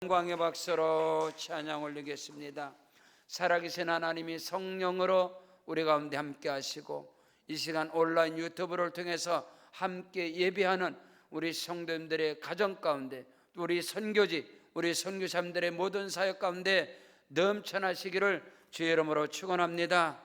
영광의 박수로 찬양 올리겠습니다. 살아계신 하나님이 성령으로 우리 가운데 함께 하시고 이 시간 온라인 유튜브를 통해서 함께 예배하는 우리 성도님들의 가정 가운데, 우리 선교지, 우리 선교사님들의 모든 사역 가운데 넘쳐나시기를 주의 이름으로 축원합니다.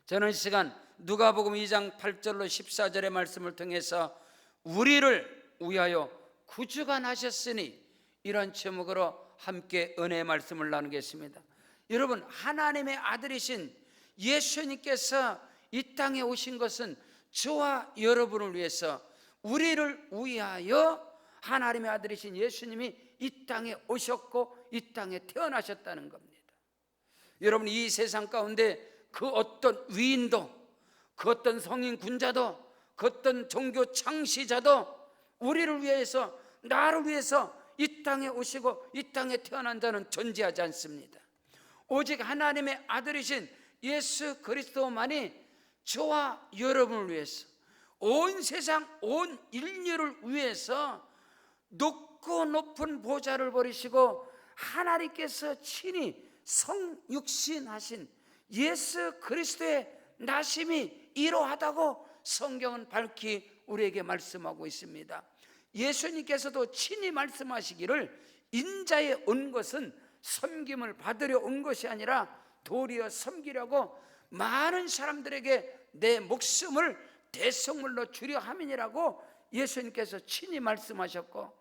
저는 이 시간 누가복음 2장 8절로 14절의 말씀을 통해서 우리를 위하여 구주관하셨으니, 이런 제목으로 함께 은혜의 말씀을 나누겠습니다. 여러분, 하나님의 아들이신 예수님께서 이 땅에 오신 것은 저와 여러분을 위해서, 우리를 위하여 하나님의 아들이신 예수님이 이 땅에 오셨고 이 땅에 태어나셨다는 겁니다. 여러분, 이 세상 가운데 그 어떤 위인도, 그 어떤 성인 군자도, 그 어떤 종교 창시자도 우리를 위해서, 나를 위해서 이 땅에 오시고 이 땅에 태어난 자는 존재하지 않습니다. 오직 하나님의 아들이신 예수 그리스도만이 저와 여러분을 위해서, 온 세상 온 인류를 위해서 높고 높은 보좌를 버리시고 하나님께서 친히 성육신하신 예수 그리스도의 나심이 이러하다고 성경은 밝히 우리에게 말씀하고 있습니다. 예수님께서도 친히 말씀하시기를 인자에 온 것은 섬김을 받으려 온 것이 아니라 도리어 섬기려고 많은 사람들에게 내 목숨을 대속물로 주려 함이니라고 예수님께서 친히 말씀하셨고,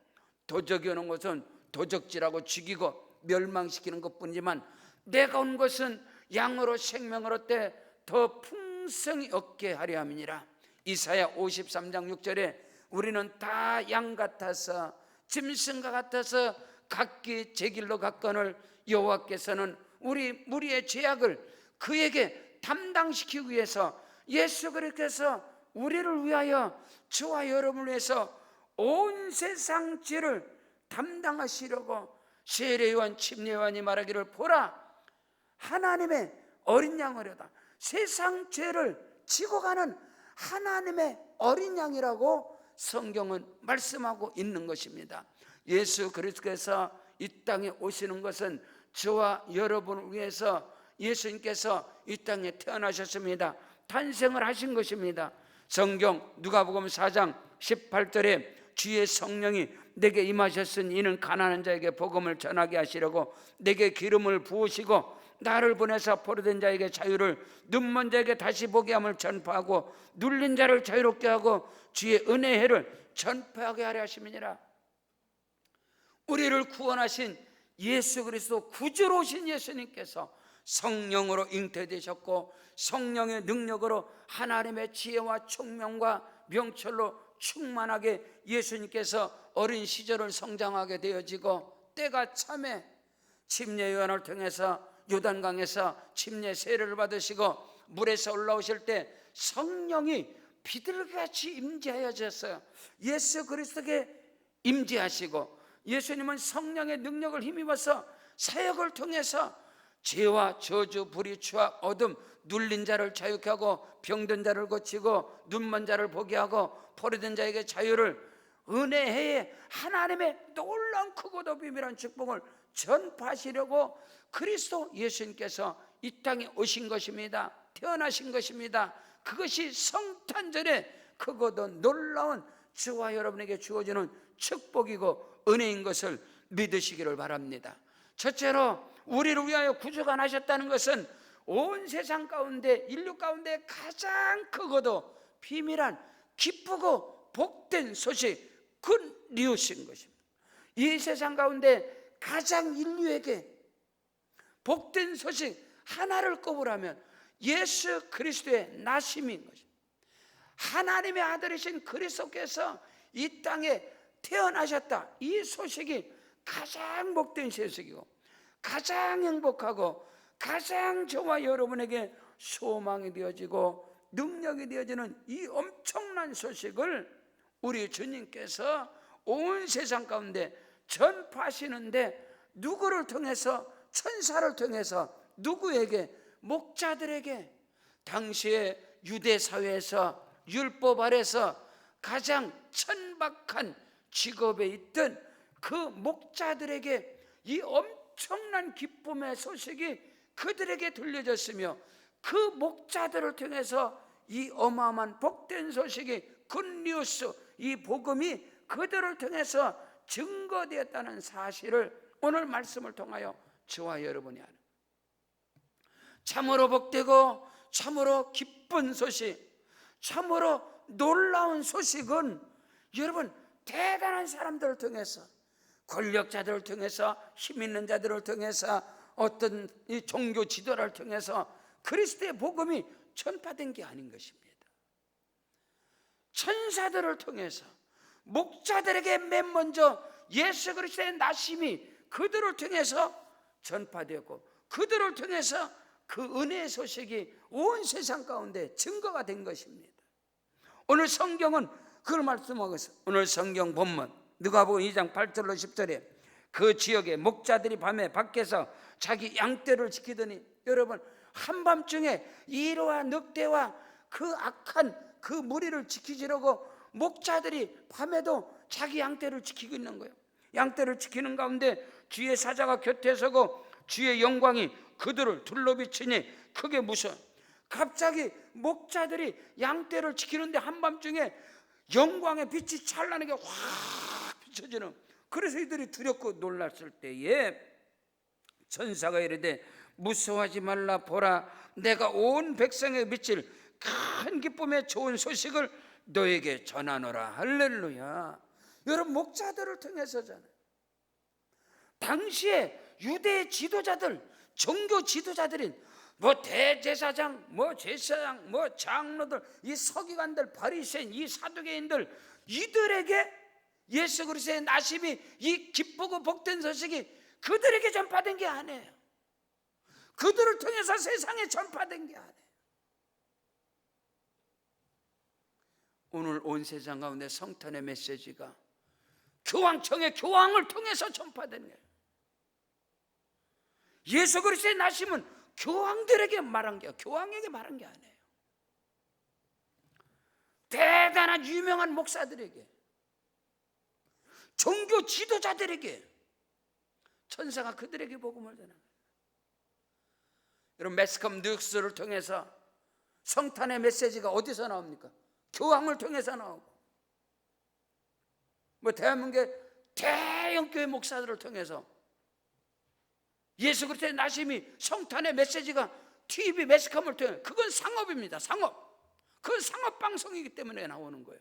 도적이 오는 것은 도적질하고 죽이고 멸망시키는 것뿐이지만 내가 온 것은 양으로 생명을 얻되 더 풍성히 얻게 하려 함이니라. 이사야 53장 6절에 우리는 다 양 같아서 짐승과 같아서 각기 제 길로 갔거늘 여호와께서는 우리 무리의 죄악을 그에게 담당시키기 위해서 예수 그리스도께서 우리를 위하여, 저와 여러분을 위해서 온 세상 죄를 담당하시려고 세례요한 침례요한이 말하기를 보라, 하나님의 어린 양이로다. 세상 죄를 지고 가는 하나님의 어린 양이라고 성경은 말씀하고 있는 것입니다. 예수 그리스도께서 이 땅에 오시는 것은 저와 여러분을 위해서 예수님께서 이 땅에 태어나셨습니다. 탄생을 하신 것입니다. 성경 누가복음 4장 18절에 주의 성령이 내게 임하셨으니 이는 가난한 자에게 복음을 전하게 하시려고 내게 기름을 부으시고 나를 보내서 포로된 자에게 자유를, 눈먼 자에게 다시 보게 함을 전파하고 눌린 자를 자유롭게 하고 주의 은혜의 해를 전파하게 하려 하심이니라. 우리를 구원하신 예수 그리스도, 구주로 오신 예수님께서 성령으로 잉태되셨고 성령의 능력으로 하나님의 지혜와 총명과 명철로 충만하게 예수님께서 어린 시절을 성장하게 되어지고, 때가 참에 침례 요한을 통해서 요단강에서 침례 세례를 받으시고 물에서 올라오실 때 성령이 비둘기같이 임재하셨어요. 예수 그리스도께 임재하시고, 예수님은 성령의 능력을 힘입어서 사역을 통해서 죄와 저주, 불의, 추악, 어둠, 눌린 자를 자유케 하고 병든 자를 고치고 눈먼 자를 보게 하고 포로된 자에게 자유를, 은혜의 하나님의 놀라운 크고도 비밀한 축복을 전파하시려고 그리스도 예수님께서 이 땅에 오신 것입니다. 태어나신 것입니다. 그것이 성탄절에 크고도 놀라운 저와 여러분에게 주어지는 축복이고 은혜인 것을 믿으시기를 바랍니다. 첫째로, 우리를 위하여 구주가 나셨다는 것은 온 세상 가운데, 인류 가운데 가장 크고도 비밀한 기쁘고 복된 소식, 굿뉴스인 것입니다. 이 세상 가운데 가장 인류에게 복된 소식 하나를 꼽으라면 예수 그리스도의 나심인 것입니다. 하나님의 아들이신 그리스도께서 이 땅에 태어나셨다, 이 소식이 가장 복된 소식이고 가장 행복하고 가장 저와 여러분에게 소망이 되어지고 능력이 되어지는 이 엄청난 소식을 우리 주님께서 온 세상 가운데 전파하시는데, 누구를 통해서? 천사를 통해서. 누구에게? 목자들에게. 당시의 유대 사회에서, 율법 아래서 가장 천박한 직업에 있던 그 목자들에게 이 엄청난 기쁨의 소식이 그들에게 들려졌으며 그 목자들을 통해서 이 어마어마한 복된 소식이 굿뉴스, 이 복음이 그들을 통해서 증거되었다는 사실을 오늘 말씀을 통하여 저와 여러분이 아는, 참으로 복되고 참으로 기쁜 소식, 참으로 놀라운 소식은 여러분 대단한 사람들을 통해서, 권력자들을 통해서, 힘 있는 자들을 통해서, 어떤 이 종교 지도를 통해서 그리스도의 복음이 전파된 게 아닌 것입니다. 천사들을 통해서, 목자들에게 맨 먼저 예수 그리스도의 나심이 그들을 통해서 전파되었고, 그들을 통해서 그 은혜의 소식이 온 세상 가운데 증거가 된 것입니다. 오늘 성경은 그걸 말씀하고 있어요. 오늘 성경 본문 누가복음 2장 8절로 10절에 그 지역의 목자들이 밤에 밖에서 자기 양떼를 지키더니, 여러분 한밤중에 이로와 늑대와 그 악한 그 무리를 지키시려고 목자들이 밤에도 자기 양떼를 지키고 있는 거예요. 양떼를 지키는 가운데 주의 사자가 곁에 서고 주의 영광이 그들을 둘러비치니 크게 무서워. 갑자기 목자들이 양떼를 지키는데 한밤중에 영광의 빛이 찬란하게 확 비춰지는, 그래서 이들이 두렵고 놀랐을 때에 천사가 이르되 무서워하지 말라, 보라 내가 온 백성에 미칠 큰 기쁨의 좋은 소식을 너에게 전하노라. 할렐루야. 여러분 목자들을 통해서잖아요. 당시에 유대 지도자들, 종교 지도자들인 대제사장, 제사장, 장로들, 이 서기관들, 바리새인, 이 사두개인들, 이들에게 예수 그리스도의 나심이, 이 기쁘고 복된 소식이 그들에게 전파된 게 아니에요. 그들을 통해서 세상에 전파된 게 아니에요. 오늘 온 세상 가운데 성탄의 메시지가 교황청의 교황을 통해서 전파된 거예요. 예수 그리스도의 나심은 교황들에게 말한 게, 교황에게 말한 게 아니에요. 대단한 유명한 목사들에게, 종교 지도자들에게 천사가 그들에게 복음을 전한 거예요. 여러분 매스컴 뉴스를 통해서 성탄의 메시지가 어디서 나옵니까? 교황을 통해서 나오고, 대한민국의 대형 교회 목사들을 통해서 예수 그리스도의 나심이, 성탄의 메시지가 TV 매스컴을 통해, 그건 상업입니다. 상업. 그건 상업 방송이기 때문에 나오는 거예요.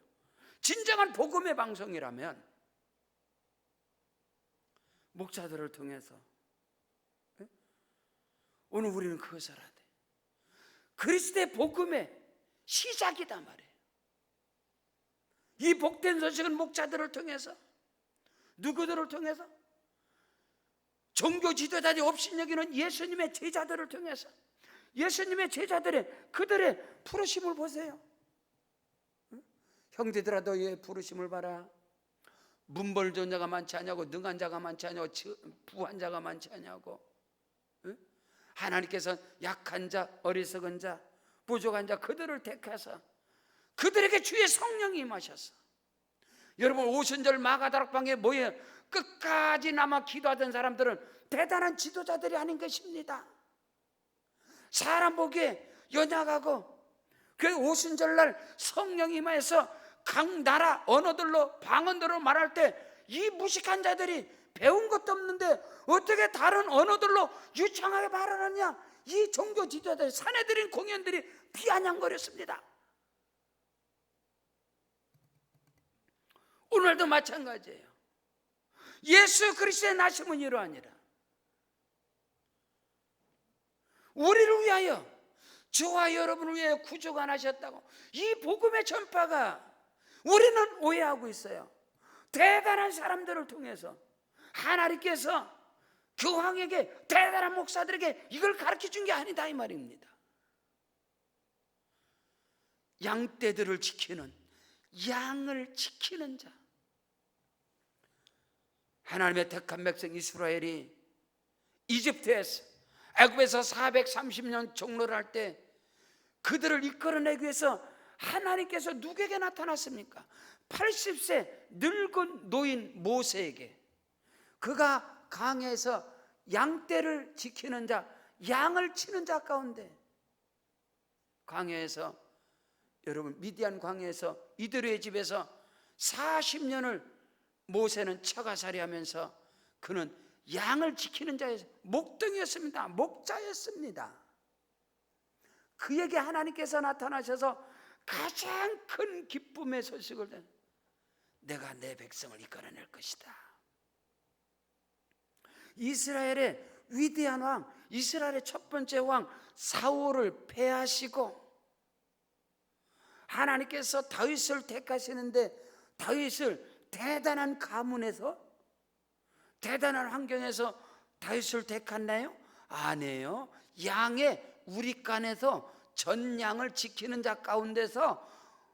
진정한 복음의 방송이라면 목사들을 통해서, 오늘 우리는 그것을 알아야 돼. 그리스도의 복음의 시작이다 말이에요. 이 복된 소식은 목자들을 통해서, 누구들을 통해서? 종교 지도자들이 업신여기는 예수님의 제자들을 통해서, 예수님의 제자들의 그들의 부르심을 보세요. 형제들아 너희의 부르심을 봐라. 문벌 좋은 자가 많지 않냐고, 능한 자가 많지 않냐고, 부한 자가 많지 않냐고. 하나님께서 약한 자, 어리석은 자, 부족한 자, 그들을 택하사 그들에게 주의 성령이 임하셨어. 여러분 오순절 마가다락방에 모여 끝까지 남아 기도하던 사람들은 대단한 지도자들이 아닌 것입니다. 사람 보기에 연약하고, 그 오순절날 성령이 임하여서 각 나라 언어들로, 방언들로 말할 때 이 무식한 자들이 배운 것도 없는데 어떻게 다른 언어들로 유창하게 말하느냐, 이 종교 지도자들, 사내들인 공연들이 비아냥거렸습니다. 오늘도 마찬가지예요. 예수 그리스도의 나심은 이러하니라. 우리를 위하여, 저와 여러분을 위하여 구주가 나셨다고. 이 복음의 전파가, 우리는 오해하고 있어요. 대단한 사람들을 통해서 하나님께서 교황에게, 대단한 목사들에게 이걸 가르쳐준 게 아니다 이 말입니다. 양떼들을 지키는, 양을 지키는 자, 하나님의 택한 백성 이스라엘이 이집트에서, 애굽에서 430년 종로를 할 때 그들을 이끌어내기 위해서 하나님께서 누구에게 나타났습니까? 80세 늙은 노인 모세에게. 그가 강에서 양떼를 지키는 자, 양을 치는 자 가운데, 광야에서, 여러분 미디안 광야에서 이드로의 집에서 40년을 모세는 처가살이 하면서 그는 양을 지키는 자였어요. 목동이었습니다. 목자였습니다. 그에게 하나님께서 나타나셔서 가장 큰 기쁨의 소식을 전, 내가 내 백성을 이끌어낼 것이다. 이스라엘의 위대한 왕, 이스라엘의 첫 번째 왕 사울을 패하시고 하나님께서 다윗을 택하시는데, 다윗을 대단한 가문에서, 대단한 환경에서 다윗을 택했나요? 아니에요. 양의 우리간에서 전 양을 지키는 자 가운데서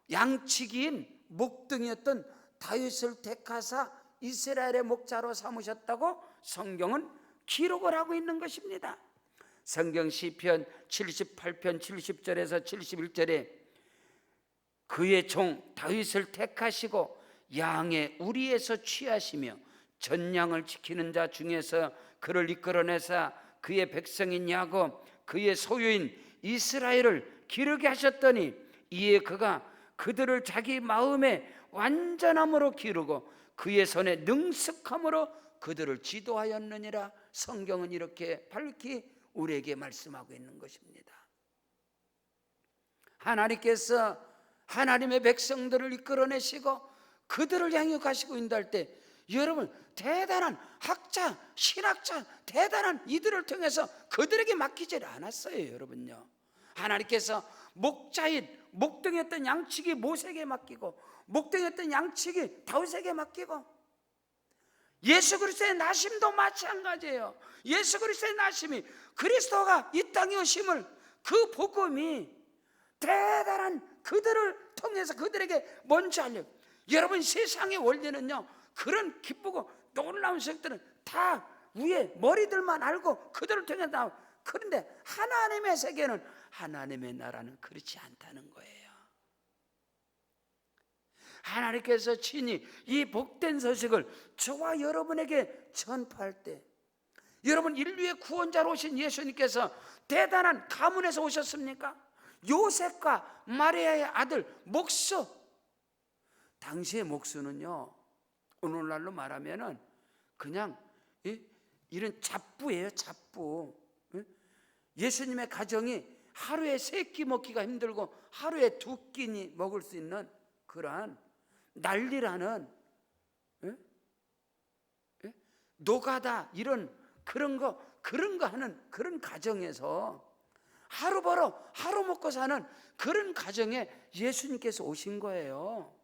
양치기인 목등이었던 다윗을 택하사 이스라엘의 목자로 삼으셨다고 성경은 기록을 하고 있는 것입니다. 성경 시편 78편 70절에서 71절에 그의 종 다윗을 택하시고 양의 우리에서 취하시며 전 양을 지키는 자 중에서 그를 이끌어내사 그의 백성인 야곱, 그의 소유인 이스라엘을 기르게 하셨더니 이에 그가 그들을 자기 마음의 완전함으로 기르고 그의 손에 능숙함으로 그들을 지도하였느니라. 성경은 이렇게 밝히 우리에게 말씀하고 있는 것입니다. 하나님께서 하나님의 백성들을 이끌어내시고 그들을 향해 가시고 인도할 때, 여러분 대단한 학자, 신학자, 대단한 이들을 통해서 그들에게 맡기지 않았어요. 여러분요, 하나님께서 목자인 목동이었던 양치기 모세에게 맡기고 목동이었던 양치기 다윗에게 맡기고, 예수 그리스도의 나심도 마찬가지예요. 예수 그리스도의 나심이, 그리스도가 이 땅에 오심을, 그 복음이 대단한 그들을 통해서 그들에게 먼저 알려. 여러분 세상의 원리는요, 그런 기쁘고 놀라운 것들은 다 위에 머리들만 알고 그들을 통해 나와. 그런데 하나님의 세계는, 하나님의 나라는 그렇지 않다는 거예요. 하나님께서 친히 이 복된 소식을 저와 여러분에게 전파할 때, 여러분 인류의 구원자로 오신 예수님께서 대단한 가문에서 오셨습니까? 요셉과 마리아의 아들 목수. 당시의 목수는요, 오늘날로 말하면은 그냥 이런 잡부예요, 잡부. 예수님의 가정이 하루에 3끼 먹기가 힘들고 하루에 2끼니 먹을 수 있는 그러한 난리라는, 노가다 이런 그런 거 하는 그런 가정에서 하루 벌어 하루 먹고 사는 그런 가정에 예수님께서 오신 거예요.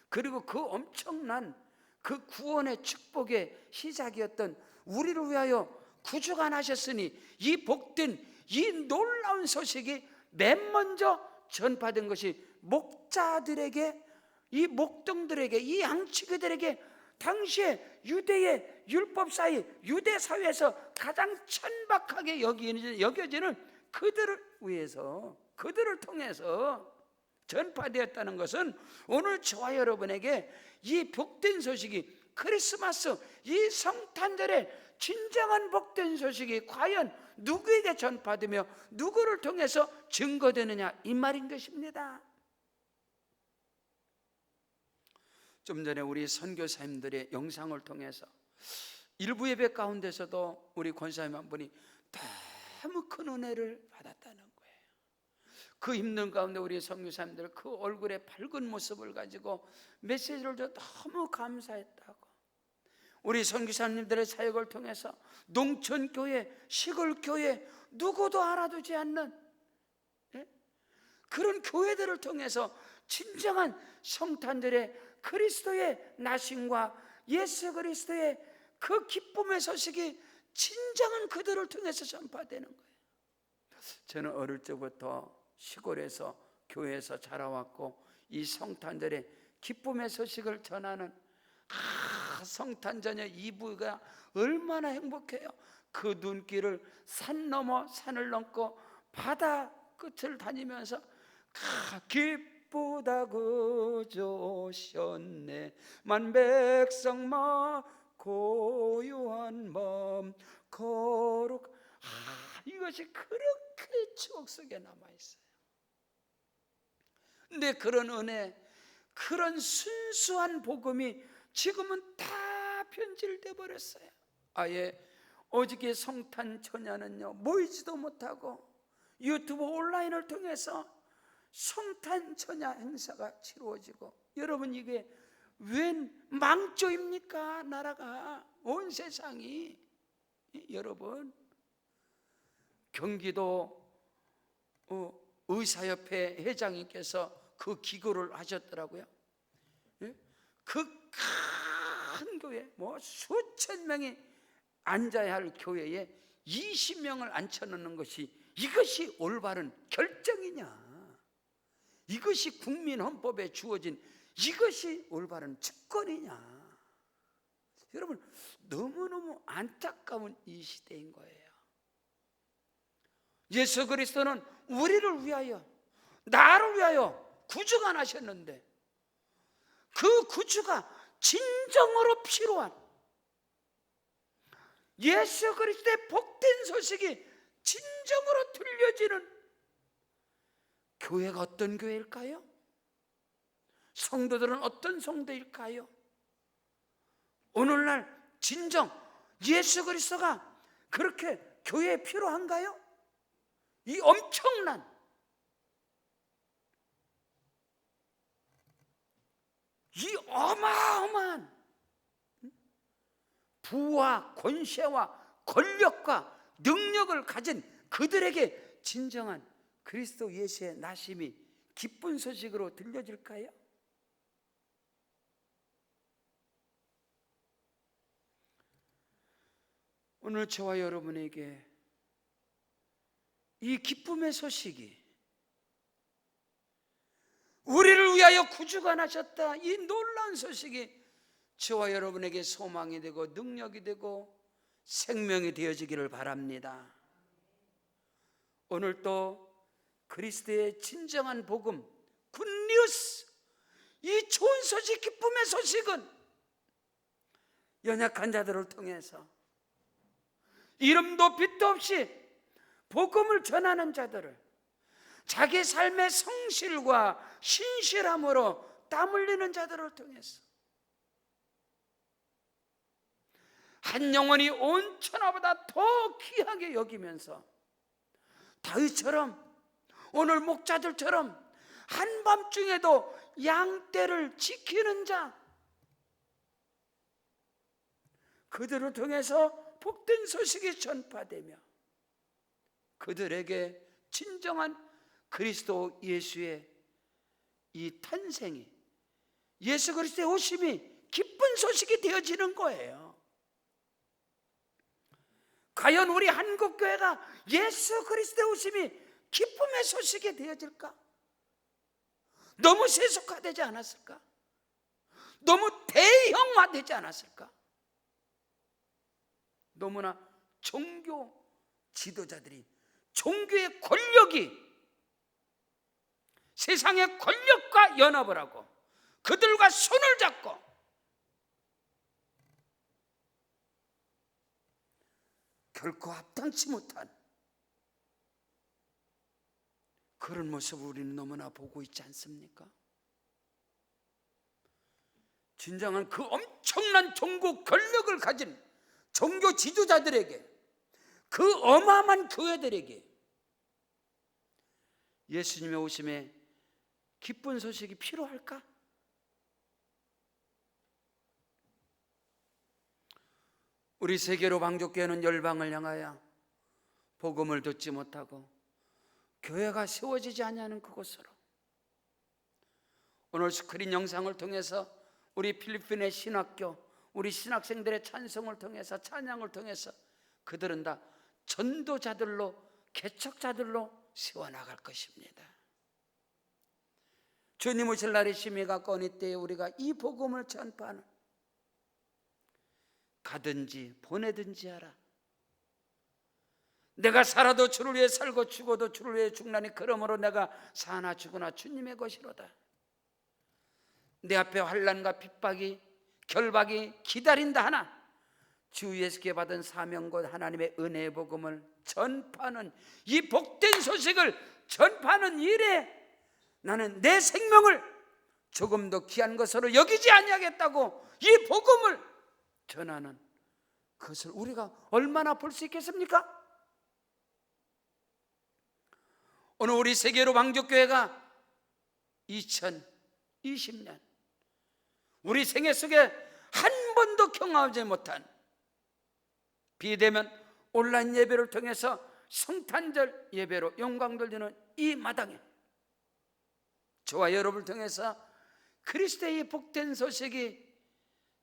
그리고 그 엄청난 그 구원의 축복의 시작이었던 우리를 위하여 구주가 나셨으니 이 복된 이 놀라운 소식이 맨 먼저 전파된 것이 목자들에게, 이 목동들에게, 이 양치기들에게, 당시에 유대의 율법사회, 유대 사회에서 가장 천박하게 여겨지는 그들을 위해서, 그들을 통해서 전파되었다는 것은 오늘 저와 여러분에게 이 복된 소식이, 크리스마스 이 성탄절의 진정한 복된 소식이 과연 누구에게 전파되며 누구를 통해서 증거되느냐, 이 말인 것입니다. 좀 전에 우리 선교사님들의 영상을 통해서 일부 예배 가운데서도 우리 권사님 한 분이 너무 큰 은혜를 받았다는 거예요. 그 힘든 가운데 우리 선교사님들 그 얼굴의 밝은 모습을 가지고 메시지를 줘 너무 감사했다고. 우리 선교사님들의 사역을 통해서 농촌교회, 시골교회, 누구도 알아두지 않는 그런 교회들을 통해서 진정한 성탄절의 그리스도의 나심과 예수 그리스도의 그 기쁨의 소식이 진정한 그들을 통해서 전파되는 거예요. 저는 어릴 적부터 시골에서 교회에서 자라왔고 이 성탄절의 기쁨의 소식을 전하는 성탄절의 이브가 얼마나 행복해요. 그 눈길을 산 넘어 산을 넘고 바다 끝을 다니면서 기쁘다고 조셨네 만 백성마 고요한 밤 거룩. 이것이 그렇게 추억 속에 남아있어요. 근데 그런 은혜, 그런 순수한 복음이 지금은 다 변질돼 버렸어요. 아예 어저께 성탄 전야는요, 모이지도 못하고 유튜브 온라인을 통해서 성탄 전야 행사가 치루어지고, 여러분 이게 웬 망조입니까? 나라가, 온 세상이. 여러분, 경기도 의사협회 회장님께서 그 기고를 하셨더라고요. 그 큰 교회, 수천 명이 앉아야 할 교회에 20명을 앉혀놓는 것이, 이것이 올바른 결정이냐? 이것이 국민 헌법에 주어진 이것이 올바른 주권이냐? 여러분, 너무너무 안타까운 이 시대인 거예요. 예수 그리스도는 우리를 위하여, 나를 위하여 구주가 나셨는데, 그 구주가 진정으로 필요한 예수 그리스도의 복된 소식이 진정으로 들려지는 교회가 어떤 교회일까요? 성도들은 어떤 성도일까요? 오늘날 진정 예수 그리스도가 그렇게 교회에 필요한가요? 이 엄청난, 이 어마어마한 부와 권세와 권력과 능력을 가진 그들에게 진정한 그리스도 예수의 나심이 기쁜 소식으로 들려질까요? 오늘 저와 여러분에게 이 기쁨의 소식이, 우리를 위하여 구주가 나셨다, 이 놀라운 소식이 저와 여러분에게 소망이 되고 능력이 되고 생명이 되어지기를 바랍니다. 오늘 또 그리스도의 진정한 복음, 굿뉴스, 이 좋은 소식, 기쁨의 소식은 연약한 자들을 통해서 이름도 빛도 없이 복음을 전하는 자들을, 자기 삶의 성실과 신실함으로 땀 흘리는 자들을 통해서 한 영혼이 온 천하보다 더 귀하게 여기면서 다윗처럼, 오늘 목자들처럼 한밤중에도 양떼를 지키는 자, 그들을 통해서 복된 소식이 전파되며 그들에게 진정한 그리스도 예수의 이 탄생이, 예수 그리스도의 오심이 기쁜 소식이 되어지는 거예요. 과연 우리 한국교회가 예수 그리스도의 오심이 기쁨의 소식이 되어질까? 너무 세속화되지 않았을까? 너무 대형화되지 않았을까? 너무나 종교 지도자들이, 종교의 권력이 세상의 권력과 연합을 하고 그들과 손을 잡고 결코 합당치 못한 그런 모습을 우리는 너무나 보고 있지 않습니까? 진정한 그 엄청난 종교 권력을 가진 종교 지도자들에게, 그 어마어마한 교회들에게 예수님의 오심에 기쁜 소식이 필요할까? 우리 세계로 방족교회는 열방을 향하여 복음을 듣지 못하고 교회가 세워지지 않냐는 그곳으로, 오늘 스크린 영상을 통해서 우리 필리핀의 신학교, 우리 신학생들의 찬송을 통해서, 찬양을 통해서 그들은 다 전도자들로, 개척자들로 세워나갈 것입니다. 주님 오실 날이 심히 가까우니 때에 우리가 이 복음을 전파하는, 가든지 보내든지 하라. 내가 살아도 주를 위해 살고 죽어도 주를 위해 죽나니 그러므로 내가 사나 죽으나 주님의 것이로다. 내 앞에 환난과 핍박이, 결박이 기다린다 하나 주 예수께 받은 사명과 하나님의 은혜의 복음을 전파하는, 이 복된 소식을 전파하는 일에 나는 내 생명을 조금도 귀한 것으로 여기지 아니하겠다고 이 복음을 전하는 그것을 우리가 얼마나 볼 수 있겠습니까? 오늘 우리 세계로 방족교회가 2020년 우리 생애 속에 한 번도 경험하지 못한 비대면 온라인 예배를 통해서 성탄절 예배로 영광 돌리는 이 마당에 저와 여러분을 통해서 그리스도의 복된 소식이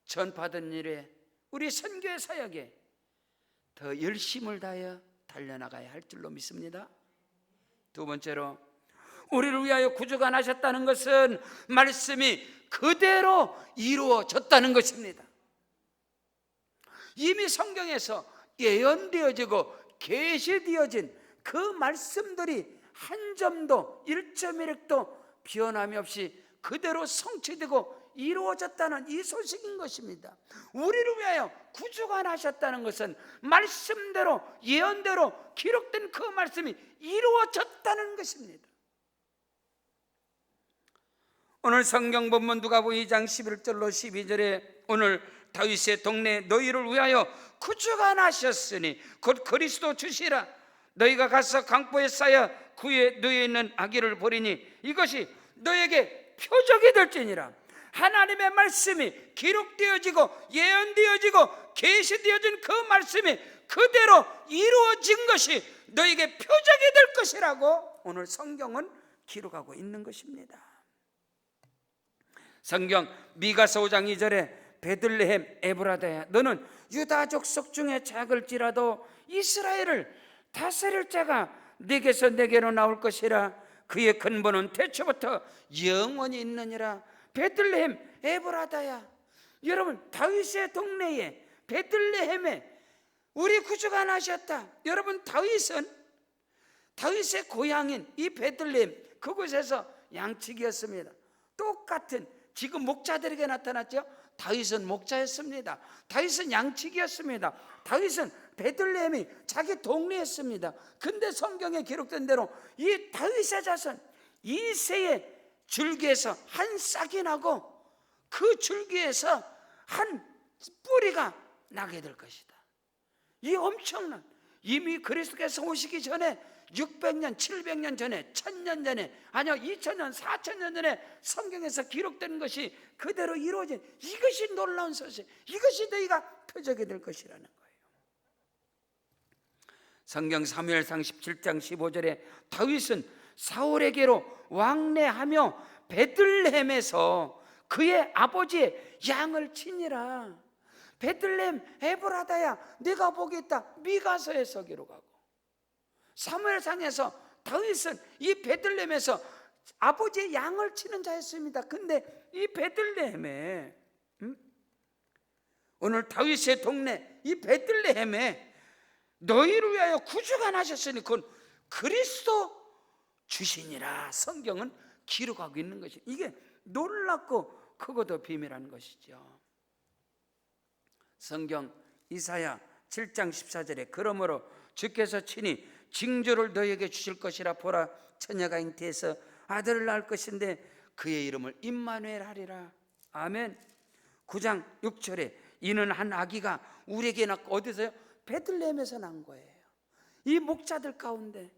전파된 일에 우리 선교의 사역에 더 열심을 다하여 달려나가야 할 줄로 믿습니다. 두 번째로, 우리를 위하여 구주가 나셨다는 것은 말씀이 그대로 이루어졌다는 것입니다. 이미 성경에서 예언되어지고 계시되어진 그 말씀들이 한 점도 1.1획도 변함이 없이 그대로 성취되고 이루어졌다는 이 소식인 것입니다. 우리를 위하여 구주가 나셨다는 것은 말씀대로 예언대로 기록된 그 말씀이 이루어졌다는 것입니다. 오늘 성경 본문 누가복음 2장 11절로 12절에 오늘 다윗의 동네 너희를 위하여 구주가 나셨으니 곧 그리스도 주시라. 너희가 가서 강보에 쌓여 구에 누워 있는 아기를 보리니 이것이 너에게 표적이 될지니라. 하나님의 말씀이 기록되어지고 예언되어지고 계시되어진 그 말씀이 그대로 이루어진 것이 너에게 표적이 될 것이라고 오늘 성경은 기록하고 있는 것입니다. 성경 미가서 5장 2절에 베들레헴 에브라다야 너는 유다 족속 중에 작을지라도 이스라엘을 다스릴 자가 네게서 내게로 나올 것이라. 그의 근본은 태초부터 영원히 있느니라. 베들레헴 에브라다야, 여러분 다윗의 동네에 베들레헴에 우리 구주가 나셨다. 여러분 다윗은 다윗의 고향인 이 베들레헴 그곳에서 양치기였습니다. 똑같은 지금 목자들에게 나타났죠. 다윗은 목자였습니다. 다윗은 양치기였습니다. 다윗은 베들레헴이 자기 동네였습니다. 근데 성경에 기록된 대로 이 다윗의 자손 이새의 줄기에서 한 싹이 나고 그 줄기에서 한 뿌리가 나게 될 것이다. 이 엄청난, 이미 그리스도께서 오시기 전에 600년, 700년 전에, 1000년 전에, 아니요 2000년, 4000년 전에 성경에서 기록된 것이 그대로 이루어진 이것이 놀라운 소식, 이것이 너희가 표적이 될 것이라는 거예요. 성경 사무엘상 17장 15절에 다윗은 사울에게로 왕래하며 베들레헴에서 그의 아버지의 양을 치니라. 베들레헴 에브라다야 네가 보겠다. 미가서에서 기록하고 사무엘상에서 다윗은 이 베들레헴에서 아버지의 양을 치는 자였습니다. 근데 이 베들레헴에 오늘 다윗의 동네 이 베들레헴에 너희를 위하여 구주가 나셨으니 그건 그리스도 주시니라. 성경은 기록하고 있는 것이 이게 놀랍고 크고도 비밀한 것이죠. 성경 이사야 7장 14절에 그러므로 주께서 친히 징조를 너희에게 주실 것이라. 보라 처녀가 잉태해서 아들을 낳을 것인데 그의 이름을 임마누엘 하리라. 아멘. 9장 6절에 이는 한 아기가 우리에게 낳고 어디서요? 베들레헴에서 난 거예요. 이 목자들 가운데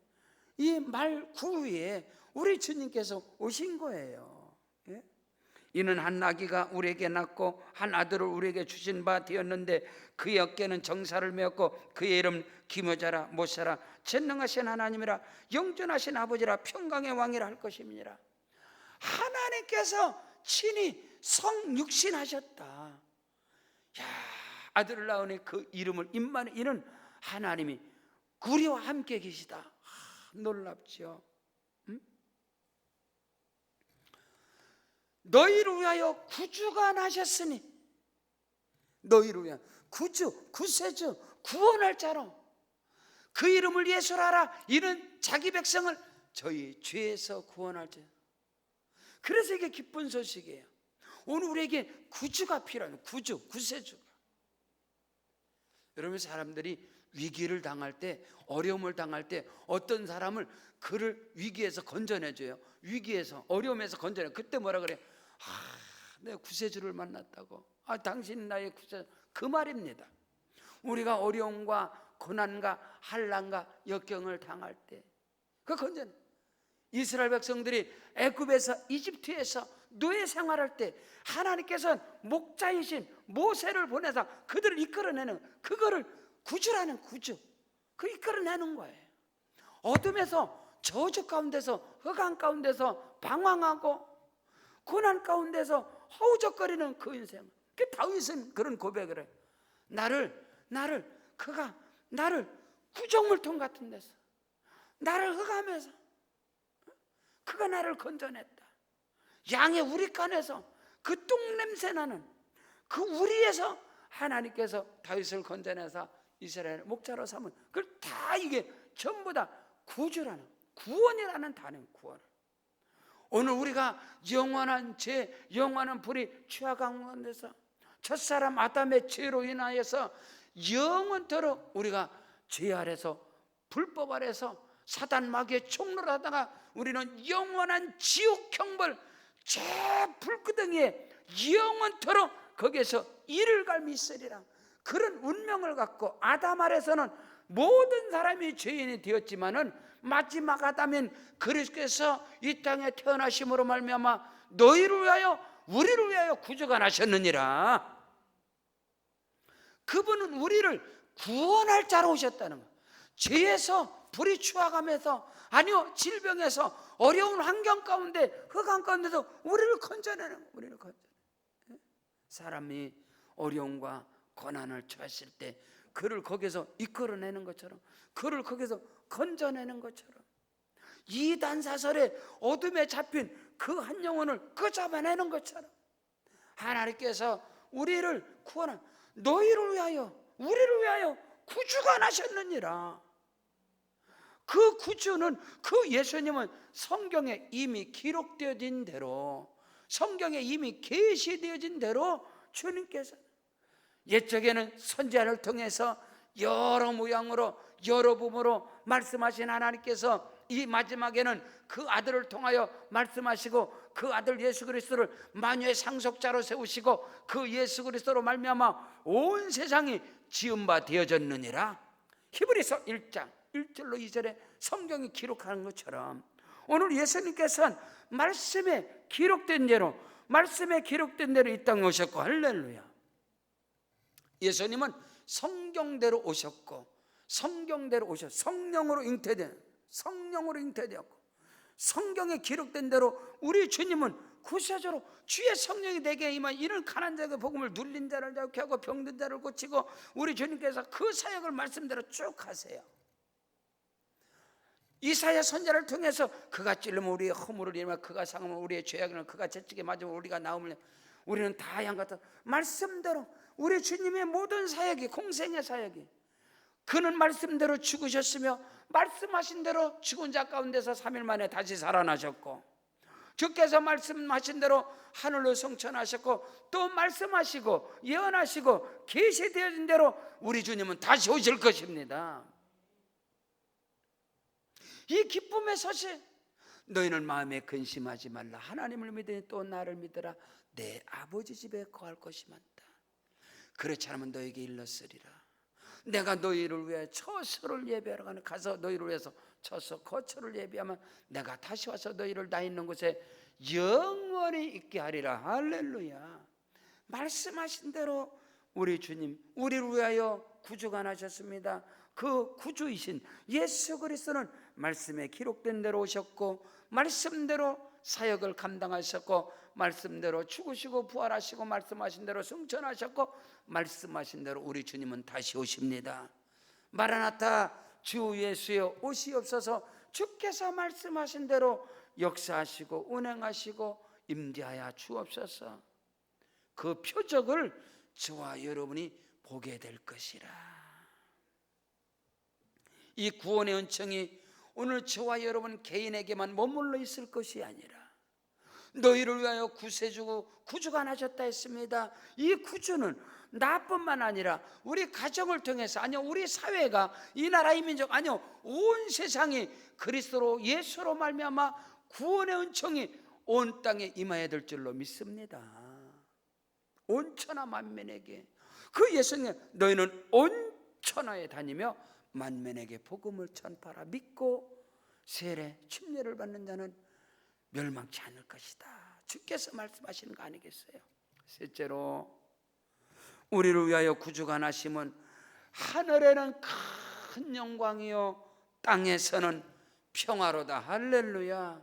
이 말 구위에 우리 주님께서 오신 거예요. 예? 이는 한 아기가 우리에게 낳고 한 아들을 우리에게 주신 바 되었는데 그의 어깨는 정사를 메었고 그의 이름 기묘자라 못사라 전능하신 하나님이라 영존하신 아버지라 평강의 왕이라 할 것임이니라. 하나님께서 친히 성육신하셨다. 야, 아들을 낳으니 그 이름을 임마누엘, 이는 하나님이 우리와 함께 계시다. 놀랍죠. 너희를 위하여 구주가 나셨으니, 너희를 위하여 구주, 구세주, 구원할 자로 그 이름을 예수라라. 이는 자기 백성을 저희 죄에서 구원할 자. 그래서 이게 기쁜 소식이에요. 오늘 우리에게 구주가 필요해요. 구주, 구세주가. 여러분, 사람들이 위기를 당할 때, 어려움을 당할 때 어떤 사람을 그를 위기에서 건져내줘요. 위기에서, 어려움에서 건져내. 그때 뭐라 그래? 내가 구세주를 만났다고. 당신이 나의 구세주. 그 말입니다. 우리가 어려움과 고난과 한란과 역경을 당할 때 그 건져내. 이스라엘 백성들이 애굽에서, 이집트에서 노예 생활할 때 하나님께서는 목자이신 모세를 보내서 그들을 이끌어내는, 그거를 구주라는 구주, 그 이끌어내는 거예요. 어둠에서, 저주 가운데서, 흑암 가운데서 방황하고 고난 가운데서 허우적거리는 그 인생. 그 다윗은 그런 고백을 해요. 그가 나를 구정물통 같은 데서, 나를 흑암에서 그가 나를 건져냈다. 양의 우리간에서, 그 똥냄새 나는 그 우리에서 하나님께서 다윗을 건져내서 이스라엘 목자로 삼은, 그걸 다, 이게 전부 다 구주라는, 구원이라는 단어예요. 구원. 오늘 우리가 영원한 죄, 영원한 불이 취하 가운데서 첫사람 아담의 죄로 인하여서 영원토록 우리가 죄 아래서, 불법 아래서 사단 마귀의 총로를 하다가 우리는 영원한 지옥 형벌, 저 불구덩이에 영원토록 거기에서 이를 갈미 있으리라. 그런 운명을 갖고 아담 아래서는 모든 사람이 죄인이 되었지만은 마지막 아담인 그리스도께서 이 땅에 태어나심으로 말미암아 너희를 위하여, 우리를 위하여 구주가 나셨느니라. 그분은 우리를 구원할 자로 오셨다는 거예요. 죄에서, 불이 추하감에서, 아니요, 질병에서, 어려운 환경 가운데, 흑암 가운데서 우리를 건져내는 거예요. 우리를 건져내는. 사람이 어려움과 고난을 처했을 때 그를 거기서 이끌어내는 것처럼, 그를 거기서 건져내는 것처럼, 이단사설의 어둠에 잡힌 그 한 영혼을 그 잡아내는 것처럼 하나님께서 우리를 구원한, 너희를 위하여, 우리를 위하여 구주가 나셨느니라. 그 구주는, 그 예수님은 성경에 이미 기록되어진 대로, 성경에 이미 계시되어진 대로 주님께서 옛적에는 선지자를 통해서 여러 모양으로, 여러 부모로 말씀하신 하나님께서 이 마지막에는 그 아들을 통하여 말씀하시고, 그 아들 예수 그리스도를 만유의 상속자로 세우시고, 그 예수 그리스도로 말미암아 온 세상이 지은 바 되어졌느니라. 히브리서 1장 1절로 2절에 성경이 기록하는 것처럼 오늘 예수님께서는 말씀에 기록된 대로, 말씀에 기록된 대로 이 땅에 오셨고, 할렐루야. 예수님은 성경대로 오셨고, 성경대로 오셨고, 성령으로 잉태되었고, 성경에 기록된 대로 우리 주님은 구세주로 주의 성령이 내게 임하 이를 가난한 자에게 복음을 눌린 자를 자유케 하고 병든 자를 고치고, 우리 주님께서 그 사역을 말씀대로 쭉 하세요. 이사야 선지자를 통해서 그가 찔르면 우리의 허물을 인하여, 그가 상하면 우리의 죄악을, 그가 채찍에 맞으면 우리가 나음을, 우리는 다 양 같은 말씀대로 우리 주님의 모든 사역이, 공생의 사역이, 그는 말씀대로 죽으셨으며 말씀하신 대로 죽은 자 가운데서 3일 만에 다시 살아나셨고, 주께서 말씀하신 대로 하늘로 성천하셨고, 또 말씀하시고 예언하시고 계시되어진 대로 우리 주님은 다시 오실 것입니다. 이 기쁨의 소식, 너희는 마음에 근심하지 말라. 하나님을 믿으니 또 나를 믿으라. 내 아버지 집에 거할 것이 많다. 그렇지 않으면 너에게 일렀으리라. 내가 너희를 위해 처소를 예비하러 가서 너희를 위해서 처소, 거처를 예비하면 내가 다시 와서 너희를 나 있는 곳에 영원히 있게 하리라. 할렐루야. 말씀하신 대로 우리 주님, 우리를 위하여 구주가 나셨습니다. 그 구주이신 예수 그리스도는 말씀에 기록된 대로 오셨고, 말씀대로 사역을 감당하셨고, 말씀대로 죽으시고 부활하시고, 말씀하신 대로 승천하셨고, 말씀하신 대로 우리 주님은 다시 오십니다. 마라나타, 주 예수여 오시옵소서. 주께서 말씀하신 대로 역사하시고 운행하시고 임재하여 주옵소서. 그 표적을 저와 여러분이 보게 될 것이라. 이 구원의 은총이 오늘 저와 여러분 개인에게만 머물러 있을 것이 아니라 너희를 위하여 구주가 나셨다 했습니다. 이 구주는 나뿐만 아니라 우리 가정을 통해서, 아니요 우리 사회가, 이 나라 이 민족, 아니요 온 세상이 그리스도로 예수로 말미암아 구원의 은총이 온 땅에 임하여야 될 줄로 믿습니다. 온 천하 만민에게, 그 예수님 너희는 온 천하에 다니며 만민에게 복음을 전파하라. 믿고 세례 침례를 받는 자는 멸망치 않을 것이다. 주께서 말씀하시는 거 아니겠어요? 셋째로, 우리를 위하여 구주가 나심은 하늘에는 큰 영광이요 땅에서는 평화로다. 할렐루야.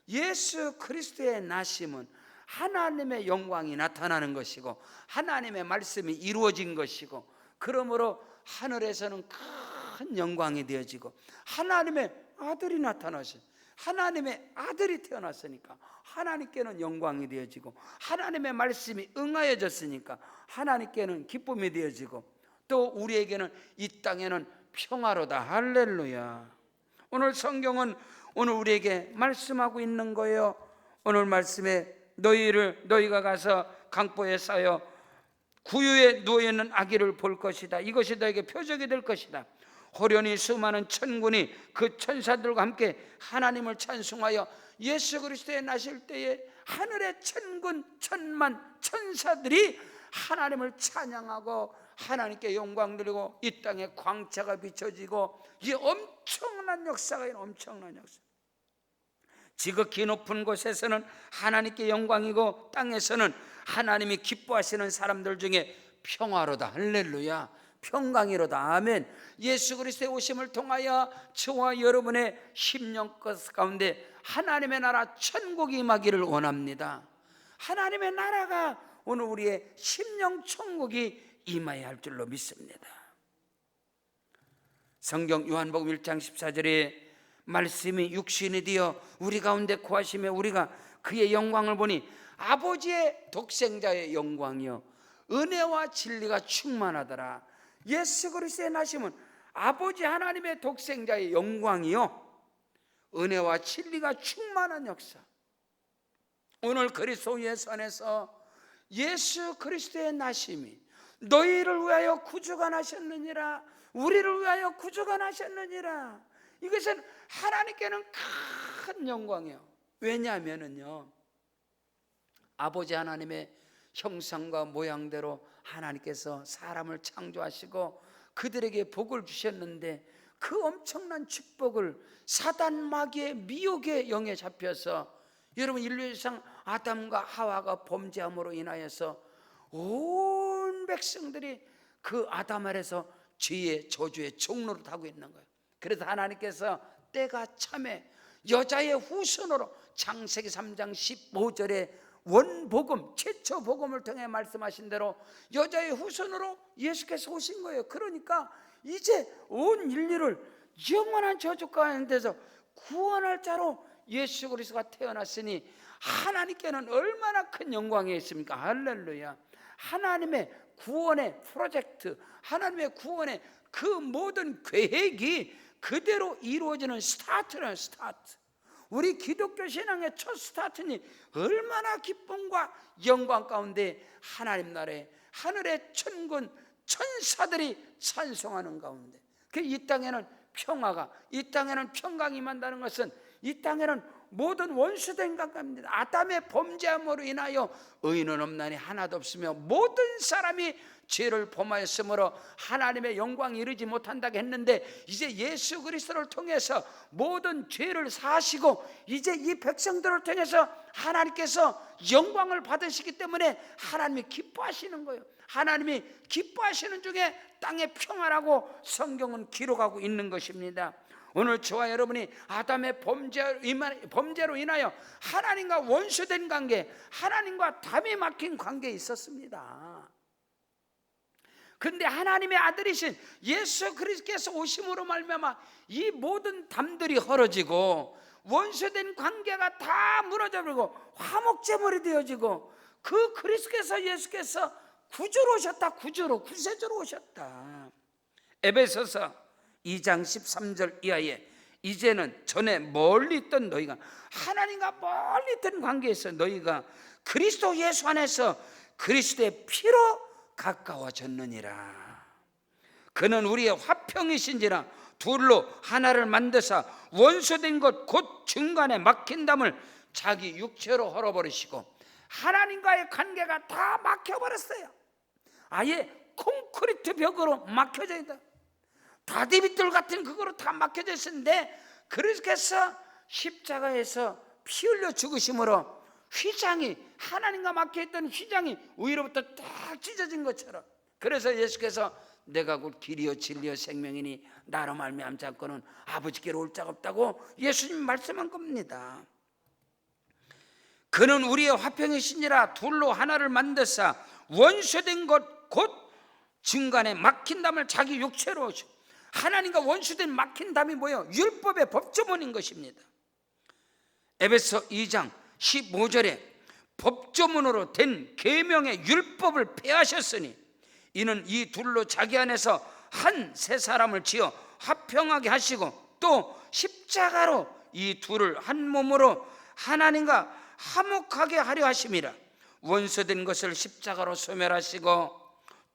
예수 그리스도의 나심은 하나님의 영광이 나타나는 것이고 하나님의 말씀이 이루어진 것이고, 그러므로 하늘에서는 큰 영광이 되어지고, 하나님의 아들이 나타나신, 하나님의 아들이 태어났으니까 하나님께는 영광이 되어지고, 하나님의 말씀이 응하여졌으니까 하나님께는 기쁨이 되어지고, 또 우리에게는 이 땅에는 평화로다. 할렐루야. 오늘 성경은 오늘 우리에게 말씀하고 있는 거예요. 오늘 말씀에 너희가 가서 강보에 쌓여 구유에 누워있는 아기를 볼 것이다. 이것이 너에게 표적이 될 것이다. 호련히 수많은 천군이 그 천사들과 함께 하나님을 찬송하여 예수 그리스도에 나실 때에 하늘의 천군 천만 천사들이 하나님을 찬양하고 하나님께 영광 드리고 이 땅에 광채가 비춰지고, 이 엄청난 역사가 있는 엄청난 역사. 지극히 높은 곳에서는 하나님께 영광이고 땅에서는 하나님이 기뻐하시는 사람들 중에 평화로다. 할렐루야. 평강이로다. 아멘. 예수 그리스도의 오심을 통하여 저와 여러분의 심령 가운데 하나님의 나라 천국이 임하기를 원합니다. 하나님의 나라가 오늘 우리의 심령 천국이 임하여야 할 줄로 믿습니다. 성경 요한복음 1장 14절에 말씀이 육신이 되어 우리 가운데 거하시며 우리가 그의 영광을 보니 아버지의 독생자의 영광이요 은혜와 진리가 충만하더라. 예수 그리스도의 나심은 아버지 하나님의 독생자의 영광이요 은혜와 진리가 충만한 역사. 오늘 그리스도 예수 안에서 예수 그리스도의 나심이 너희를 위하여 구주가 나셨느니라. 우리를 위하여 구주가 나셨느니라. 이것은 하나님께는 큰 영광이에요. 왜냐하면요, 아버지 하나님의 형상과 모양대로 하나님께서 사람을 창조하시고 그들에게 복을 주셨는데, 그 엄청난 축복을 사단 마귀의 미혹의 영에 잡혀서, 여러분 인류상 아담과 하와가 범죄함으로 인하여서 온 백성들이 그 아담 아래서 죄의 저주의 종로를 타고 있는 거예요. 그래서 하나님께서 때가 참에 여자의 후손으로 창세기 3장 15절에 원복음, 최초 복음을 통해 말씀하신 대로 여자의 후손으로 예수께서 오신 거예요. 그러니까 이제 온 인류를 영원한 저주 가운데서 구원할 자로 예수 그리스도가 태어났으니 하나님께는 얼마나 큰 영광이 있습니까? 할렐루야. 하나님의 구원의 프로젝트, 하나님의 구원의 그 모든 계획이 그대로 이루어지는 스타트는 스타트. 우리 기독교 신앙의 첫 스타트니 얼마나 기쁨과 영광 가운데 하나님 나라에 하늘의 천군 천사들이 찬송하는 가운데, 이 땅에는 평화가, 이 땅에는 평강이 임한다는 것은 이 땅에는 모든 원수된 관계입니다. 아담의 범죄함으로 인하여 의인은 없나니 하나도 없으며 모든 사람이 죄를 범하였으므로 하나님의 영광이 이르지 못한다고 했는데, 이제 예수 그리스도를 통해서 모든 죄를 사하시고 이제 이 백성들을 통해서 하나님께서 영광을 받으시기 때문에 하나님이 기뻐하시는 거예요. 하나님이 기뻐하시는 중에 땅의 평화라고 성경은 기록하고 있는 것입니다. 오늘 저와 여러분이 아담의 범죄로 인하여 하나님과 원수된 관계, 하나님과 담이 막힌 관계에 있었습니다. 그런데 하나님의 아들이신 예수 그리스도께서 오심으로 말미암아 이 모든 담들이 헐어지고 원수된 관계가 다 무너져버리고 화목제물이 되어지고, 그 그리스도께서, 예수께서 구주로 오셨다. 구세주로 오셨다. 에베소서 2장 13절 이하에 이제는 전에 멀리 있던 너희가, 하나님과 멀리 있던 관계에서 너희가 그리스도 예수 안에서 그리스도의 피로 가까워졌느니라. 그는 우리의 화평이신지라 둘로 하나를 만드사 원수된 것 곧 중간에 막힌 담을 자기 육체로 헐어버리시고, 하나님과의 관계가 다 막혀버렸어요. 아예 콘크리트 벽으로 막혀져 있다. 다디빗돌 같은 그거로 다 막혀져 있었는데, 그렇게 해서 십자가에서 피 흘려 죽으심으로 휘장이, 하나님과 막혀있던 휘장이 위로부터 딱 찢어진 것처럼, 그래서 예수께서 내가 곧 길이요 진리요 생명이니 나로 말미암지 않고는 아버지께로 올 자가 없다고 예수님 말씀한 겁니다. 그는 우리의 화평이시니라 둘로 하나를 만드사 원수된 것 곧 중간에 막힌 담을 자기 육체로 오시고, 하나님과 원수된 막힌 담이 뭐예요? 율법의 법조문인 것입니다. 에베소 2장 15절에 법조문으로 된 계명의 율법을 폐하셨으니 이는 이 둘로 자기 안에서 한 새 사람을 지어 화평하게 하시고, 또 십자가로 이 둘을 한 몸으로 하나님과 화목하게 하려 하심이라. 원수된 것을 십자가로 소멸하시고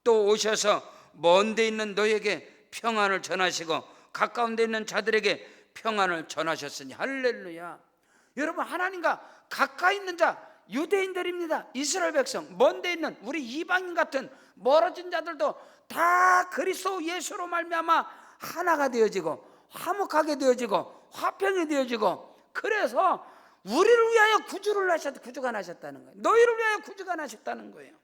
또 오셔서 먼 데 있는 너에게 평안을 전하시고 가까운 데 있는 자들에게 평안을 전하셨으니. 할렐루야. 여러분, 하나님과 가까이 있는 자 유대인들입니다. 이스라엘 백성, 먼 데 있는 우리 이방인 같은 멀어진 자들도 다 그리스도 예수로 말미암아 하나가 되어지고 화목하게 되어지고 화평이 되어지고, 그래서 우리를 위하여 구주가 나셨다는 거예요. 너희를 위하여 구주가 나셨다는 거예요.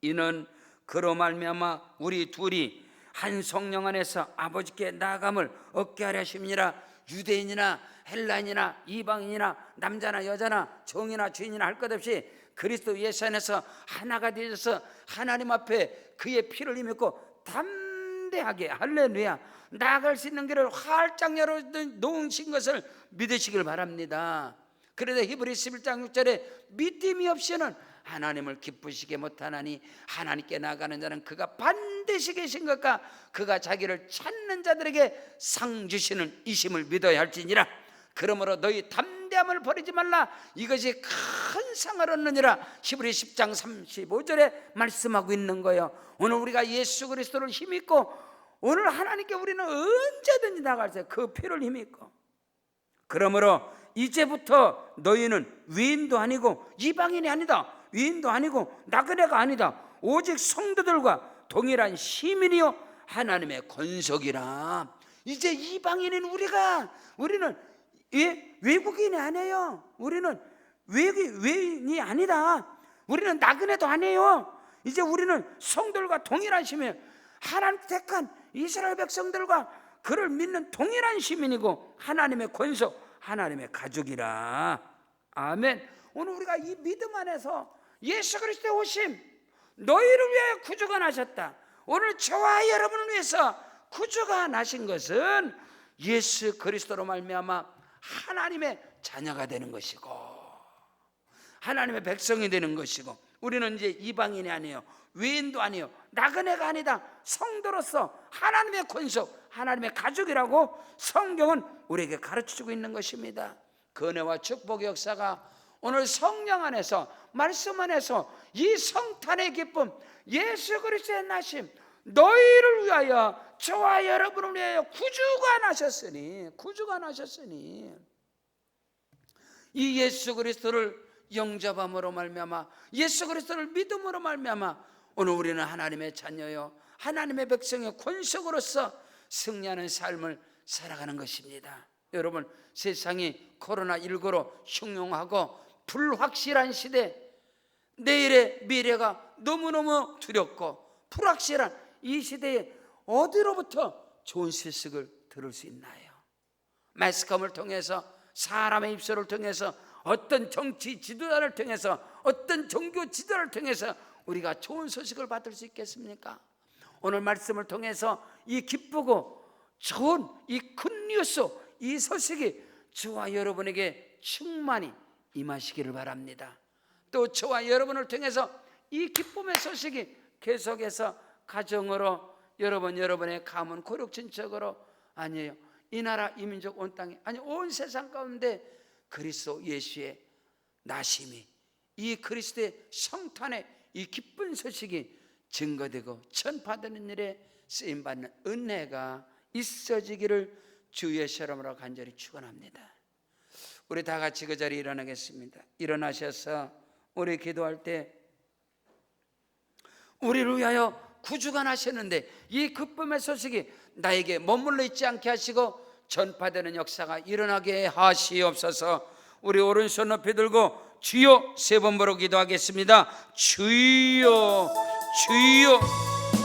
이는 그로 말미암아 우리 둘이 한 성령 안에서 아버지께 나아감을 얻게 하려 하심이니라. 유대인이나 헬라인이나 이방인이나 남자나 여자나 종이나 주인이나 할 것 없이 그리스도 예수 안에서 하나가 되어서 하나님 앞에 그의 피를 힘입고 담대하게, 할렐루야, 나아갈 수 있는 길을 활짝 열어놓으신 것을 믿으시길 바랍니다. 그래서 히브리서 11장 6절에 믿음이 없이는 하나님을 기쁘시게 못하나니 하나님께 나아가는 자는 그가 반드시 계신 것과 그가 자기를 찾는 자들에게 상 주시는 이심을 믿어야 할지니라. 그러므로 너희 담대함을 버리지 말라. 이것이 큰 상을 얻느니라. 히브리 10장 35절에 말씀하고 있는 거예요. 오늘 우리가 예수 그리스도를 힘입고 오늘 하나님께 우리는 언제든지 나갈 때 그 피를 힘입고, 그러므로 이제부터 너희는 위인도 아니고 이방인이 아니다, 위인도 아니고 나그네가 아니다, 오직 성도들과 동일한 시민이요 하나님의 권속이라. 이제 이방인인 우리는 외국인이 아니에요. 우리는 외인이 아니다. 우리는 나그네도 아니에요. 이제 우리는 성도들과 동일한 시민, 하나님 택한 이스라엘 백성들과 그를 믿는 동일한 시민이고 하나님의 권속, 하나님의 가족이라. 아멘. 오늘 우리가 이 믿음 안에서 예수 그리스도의 오심, 너희를 위하여 구주가 나셨다. 오늘 저와 여러분을 위해서 구주가 나신 것은 예수 그리스도로 말미암아 하나님의 자녀가 되는 것이고 하나님의 백성이 되는 것이고, 우리는 이제 이방인이 아니에요, 외인도 아니에요, 나그네가 아니다, 성도로서 하나님의 권속, 하나님의 가족이라고 성경은 우리에게 가르쳐주고 있는 것입니다. 그 은혜와 축복의 역사가 오늘 성령 안에서, 말씀 안에서 이 성탄의 기쁨, 예수 그리스도의 나심, 너희를 위하여, 저와 여러분을 위하여 구주가 나셨으니 이 예수 그리스도를 영접함으로 말미암아, 예수 그리스도를 믿음으로 말미암아 오늘 우리는 하나님의 자녀요 하나님의 백성의 권속으로서 승리하는 삶을 살아가는 것입니다. 여러분, 세상이 코로나19로 흉흉하고 불확실한 시대, 내일의 미래가 너무너무 두렵고 불확실한 이 시대에 어디로부터 좋은 소식을 들을 수 있나요? 매스컴을 통해서, 사람의 입술을 통해서, 어떤 정치 지도자를 통해서, 어떤 종교 지도자를 통해서 우리가 좋은 소식을 받을 수 있겠습니까? 오늘 말씀을 통해서 이 기쁘고 좋은 이 굿뉴스, 이 소식이 저와 여러분에게 충만히 임하시기를 바랍니다. 또 저와 여러분을 통해서 이 기쁨의 소식이 계속해서 가정으로, 여러분의 가문 고륙 친척으로, 아니에요, 이 나라 이 민족 온 땅에, 아니 온 세상 가운데 그리스도 예수의 나심이, 이 그리스도의 성탄의 이 기쁜 소식이 증거되고 전파되는 일에 쓰임받는 은혜가 있어지기를 주의 이름으로 간절히 축원합니다. 우리 다 같이 그 자리에 일어나겠습니다. 일어나셔서 우리 기도할 때 우리를 위하여 구주가 나셨는데 이 기쁨의 소식이 나에게 머물러 있지 않게 하시고 전파되는 역사가 일어나게 하시옵소서. 우리 오른손 높이 들고 주여 세 번 부르고 기도하겠습니다. 주여 주여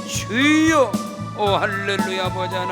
주여. 오 할렐루야. 보자.